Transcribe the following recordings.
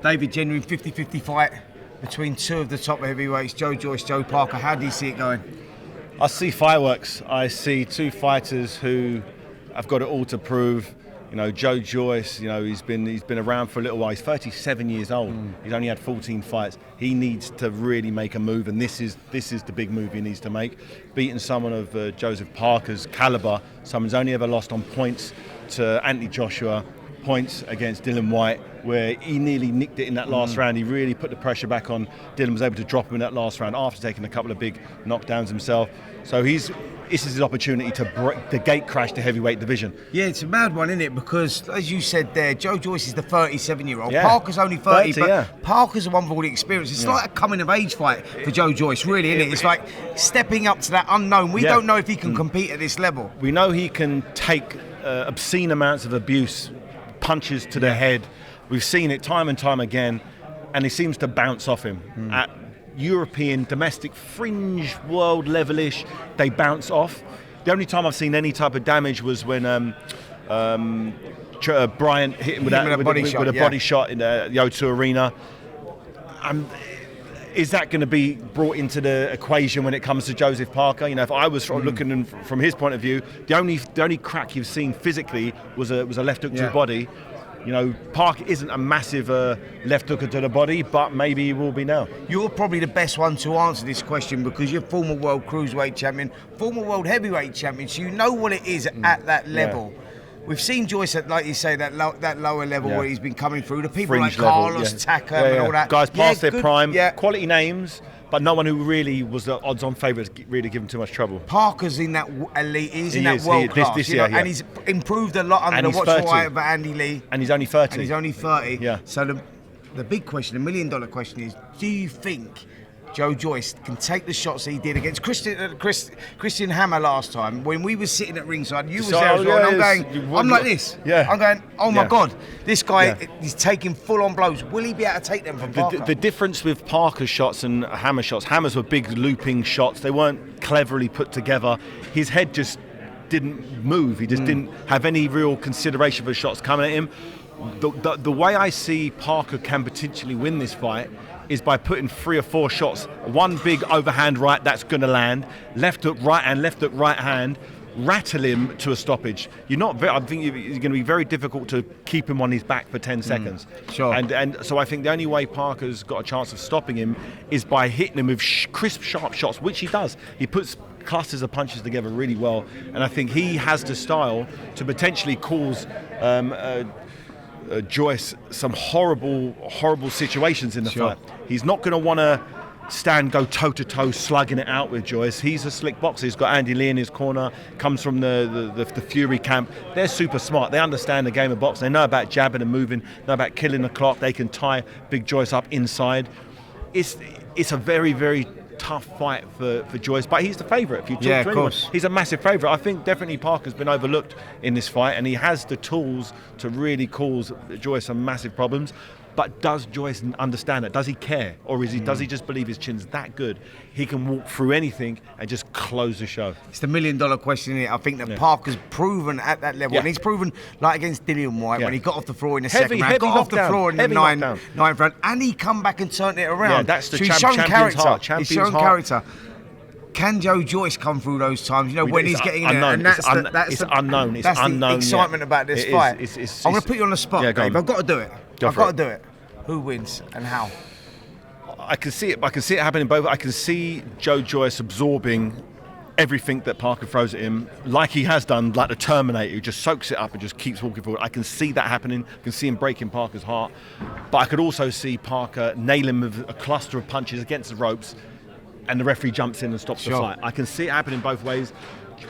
David, genuine 50-50 fight between two of the top heavyweights, Joyce, Joe Parker. How do you see it going? I see fireworks. I see two fighters who have got it all to prove. Joyce, he's been around for a little while. He's 37 years old. He's only had 14 fights. He needs to really make a move, and this is the big move he needs to make. Beating someone of Joseph Parker's caliber, someone's only ever lost on points to Anthony Joshua, points against Dillian Whyte, where he nearly nicked it in that last round. He really put the pressure back on. Dillian was able to drop him in that last round after taking a couple of big knockdowns himself. So this is his opportunity to break the gate crash the heavyweight division. Yeah, it's a mad one, isn't it? Because, as you said there, Joyce is the 37-year-old. Yeah. Parker's only 30, but yeah. Parker's the one with all the experience. It's like a coming-of-age fight for Joyce, really, isn't it? It's like stepping up to that unknown. We don't know if he can compete at this level. We know he can take obscene amounts of abuse, punches to the head. We've seen it time and time again, and he seems to bounce off him. At European, domestic, fringe, world level-ish, they bounce off. The only time I've seen any type of damage was when Bryant hit him with a body shot in the O2 Arena. Is that going to be brought into the equation when it comes to Joseph Parker? If I was looking from his point of view, the only crack you've seen physically was a left hook to the body. Parker isn't a massive left hooker to the body, but maybe he will be now. You're probably the best one to answer this question because you're former world cruiserweight champion, former world heavyweight champion, so you know what it is at that level. Yeah. We've seen Joyce at, like you say, that lower level where he's been coming through. The people Fringe like Carlos, Tucker and all that. Guys past their prime, quality names, but no one who really was the odds-on favourite really given too much trouble. Parker's in that elite, he's in that world class, this year, and he's improved a lot under the watchful eye of Andy Lee. And he's only 30. Yeah. So the big question, the $1 million question is, do you think Joyce can take the shots he did against Christian Hammer last time when we were sitting at ringside? You was there as well, and I'm like this. Yeah. I'm going, oh my God, this guy is taking full-on blows. Will he be able to take them from Parker? The difference with Parker's shots and Hammer shots, Hammers were big looping shots. They weren't cleverly put together. His head just didn't move. He just didn't have any real consideration for shots coming at him. The way I see Parker can potentially win this fight is by putting 3 or 4 shots. One big overhand right that's going to land, left hook right hand, rattle him to a stoppage. I think it's going to be very difficult to keep him on his back for 10 seconds. Sure. And so I think the only way Parker's got a chance of stopping him is by hitting him with crisp, sharp shots, which he does. He puts clusters of punches together really well, and I think he has the style to potentially cause Joyce some horrible situations in the fight. He's not going to want to go toe-to-toe slugging it out with Joyce. He's a slick boxer. He's got Andy Lee in his corner, comes from the Fury camp. They're super smart. They understand the game of boxing. They know about jabbing and moving, know about killing the clock. They can tie Big Joyce up inside. It's a very, very tough fight for Joyce, but he's the favourite. If you talk to anyone, course. He's a massive favourite. I think definitely Parker's been overlooked in this fight, and he has the tools to really cause Joyce some massive problems. But does Joyce understand it? Does he care? Or does he just believe his chin's that good he can walk through anything and just close the show? It's the $1 million question, isn't it? I think that Parker's proven at that level. And he's proven, like against Dillian Whyte, when he got off the floor in the second round, got off the floor in the ninth round, and he come back and turned it around. Yeah, that's the champion's heart. He's shown character. Can Joyce come through those times? When he's getting in there, and that's unknown. It's that's unknown. The excitement about this fight. I'm going to put you on the spot, Dave. I've got to do it. I've got to do it. Who wins and how? I can see it happening both. I can see Joyce absorbing everything that Parker throws at him, like he has done, like the Terminator, who just soaks it up and just keeps walking forward. I can see that happening. I can see him breaking Parker's heart. But I could also see Parker nail him with a cluster of punches against the ropes, and the referee jumps in and stops the fight. I can see it happening both ways.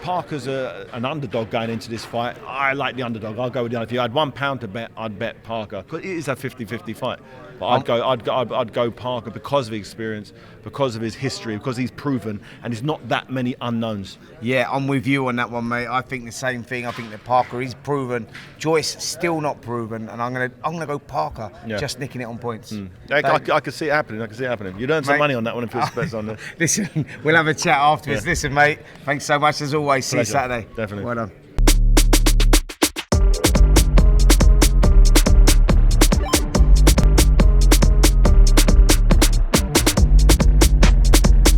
Parker's an underdog going into this fight. I like the underdog. I'll go with the underdog. If you had £1 to bet, I'd bet Parker. Because it is a 50-50 fight. But I'd go Parker because of his experience, because of his history, because he's proven, and there's not that many unknowns. Yeah, I'm with you on that one, mate. I think the same thing. I think that Parker is proven. Joyce still not proven, and I'm gonna go Parker, just nicking it on points. I can see it happening. You'd earn some money on that one if it was on there. Listen, we'll have a chat afterwards. Listen, mate, thanks so much as always. See you Saturday. Definitely. Well done.